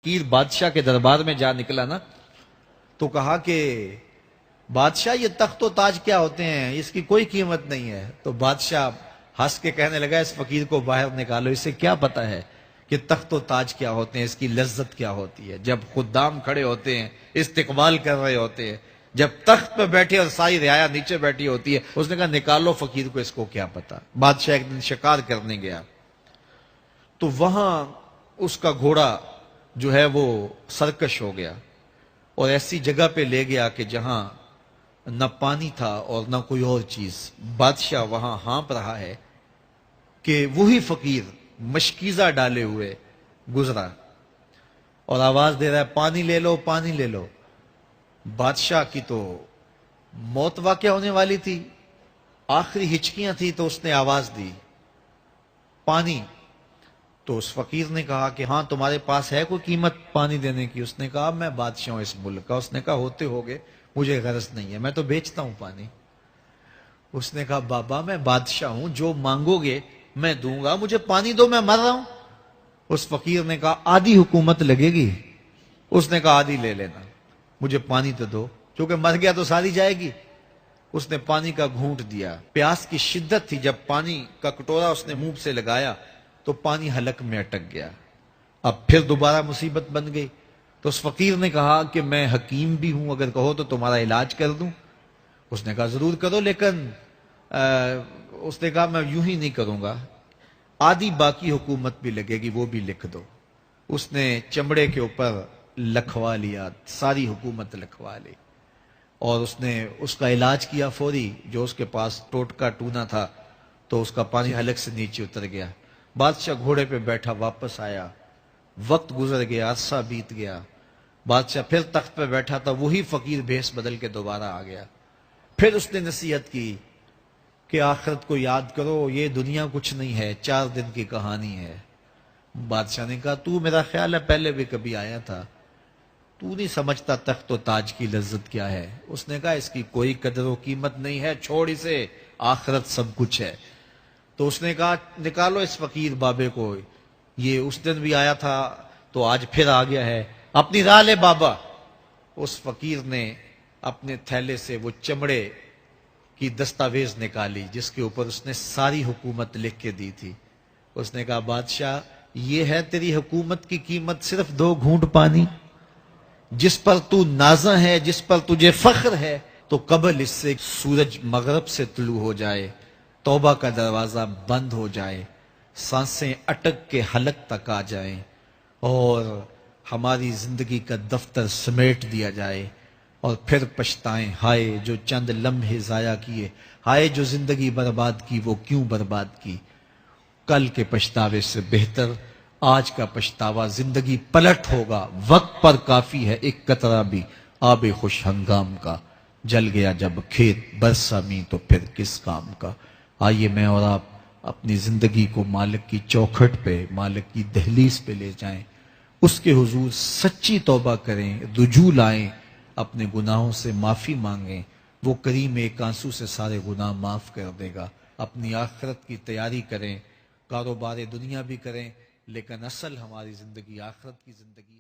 فقیر بادشاہ کے دربار میں جا نکلا نا تو کہا کہ بادشاہ یہ تخت و تاج کیا ہوتے ہیں، اس کی کوئی قیمت نہیں ہے۔ تو بادشاہ ہنس کے کہنے لگا اس فقیر کو باہر نکالو، اسے کیا پتا ہے کہ تخت و تاج کیا ہوتے ہیں، اس کی لذت کیا ہوتی ہے۔ جب خدام کھڑے ہوتے ہیں، استقبال کر رہے ہوتے ہیں، جب تخت پہ بیٹھے اور ساری رعایا نیچے بیٹھی ہوتی ہے، اس نے کہا نکالو فقیر کو، اس کو کیا پتا۔ بادشاہ ایک دن شکار کرنے گیا تو وہاں اس کا گھوڑا جو ہے وہ سرکش ہو گیا اور ایسی جگہ پہ لے گیا کہ جہاں نہ پانی تھا اور نہ کوئی اور چیز۔ بادشاہ وہاں ہانپ رہا ہے کہ وہی فقیر مشکیزہ ڈالے ہوئے گزرا اور آواز دے رہا ہے پانی لے لو، پانی لے لو۔ بادشاہ کی تو موت واقع ہونے والی تھی، آخری ہچکیاں تھی، تو اس نے آواز دی پانی۔ تو اس فقیر نے کہا کہ ہاں تمہارے پاس ہے کوئی قیمت پانی دینے کی؟ اس نے کہا میں بادشاہ ہوں اس ملک کا۔ اس نے کہا ہوتے ہوگے، مجھے غرض نہیں ہے، میں تو بیچتا ہوں پانی۔ اس نے کہا بابا میں بادشاہ ہوں، جو مانگو گے میں دوں گا، مجھے پانی دو، میں مر رہا ہوں۔ اس فقیر نے کہا آدھی حکومت لگے گی۔ اس نے کہا آدھی لے لینا، مجھے پانی تو دو، کیونکہ مر گیا تو ساری جائے گی۔ اس نے پانی کا گھونٹ دیا، پیاس کی شدت تھی، جب پانی کا کٹورا اس نے منہ سے لگایا تو پانی حلق میں اٹک گیا۔ اب پھر دوبارہ مصیبت بن گئی تو اس فقیر نے کہا کہ میں حکیم بھی ہوں، اگر کہو تو تمہارا علاج کر دوں۔ اس نے کہا ضرور کرو، لیکن اس نے کہا میں یوں ہی نہیں کروں گا، آدھی باقی حکومت بھی لگے گی، وہ بھی لکھ دو۔ اس نے چمڑے کے اوپر لکھوا لیا، ساری حکومت لکھوا لی اور اس نے اس کا علاج کیا فوری۔ جو اس کے پاس ٹوٹکا ٹونا تھا تو اس کا پانی حلق سے نیچے اتر گیا۔ بادشاہ گھوڑے پہ بیٹھا واپس آیا، وقت گزر گیا، عرصہ بیت گیا۔ بادشاہ پھر تخت پہ بیٹھا تھا، وہی فقیر بھیس بدل کے دوبارہ آ گیا۔ پھر اس نے نصیحت کی کہ آخرت کو یاد کرو، یہ دنیا کچھ نہیں ہے، 4 دن کی کہانی ہے۔ بادشاہ نے کہا تو میرا خیال ہے پہلے بھی کبھی آیا تھا، تو نہیں سمجھتا تخت و تاج کی لذت کیا ہے۔ اس نے کہا اس کی کوئی قدر و قیمت نہیں ہے، چھوڑ اسے، آخرت سب کچھ ہے۔ تو اس نے کہا نکالو اس فقیر بابے کو، یہ اس دن بھی آیا تھا تو آج پھر آ گیا ہے، اپنی راہ لے بابا۔ اس فقیر نے اپنے تھیلے سے وہ چمڑے کی دستاویز نکالی جس کے اوپر اس نے ساری حکومت لکھ کے دی تھی۔ اس نے کہا بادشاہ یہ ہے تیری حکومت کی قیمت، صرف 2 گھونٹ پانی، جس پر تو نازاں ہے، جس پر تجھے فخر ہے، تو قبل اس سے سورج مغرب سے طلوع ہو جائے، توبہ کا دروازہ بند ہو جائے، سانسیں اٹک کے حلق تک آ جائیں اور ہماری زندگی کا دفتر سمیٹ دیا جائے، اور پھر پچھتائیں ہائے جو چند لمحے ضائع کیے، ہائے جو زندگی برباد کی وہ کیوں برباد کی۔ کل کے پچھتاوے سے بہتر آج کا پچھتاوا، زندگی پلٹ ہوگا، وقت پر کافی ہے ایک قطرہ بھی آب خوش ہنگام کا، جل گیا جب کھیت برسا می تو پھر کس کام کا۔ آئیے میں اور آپ اپنی زندگی کو مالک کی چوکھٹ پہ، مالک کی دہلیز پہ لے جائیں، اس کے حضور سچی توبہ کریں، رجوع لائیں، اپنے گناہوں سے معافی مانگیں، وہ کریم ایک آنسو سے سارے گناہ معاف کر دے گا۔ اپنی آخرت کی تیاری کریں، کاروبار دنیا بھی کریں، لیکن اصل ہماری زندگی آخرت کی زندگی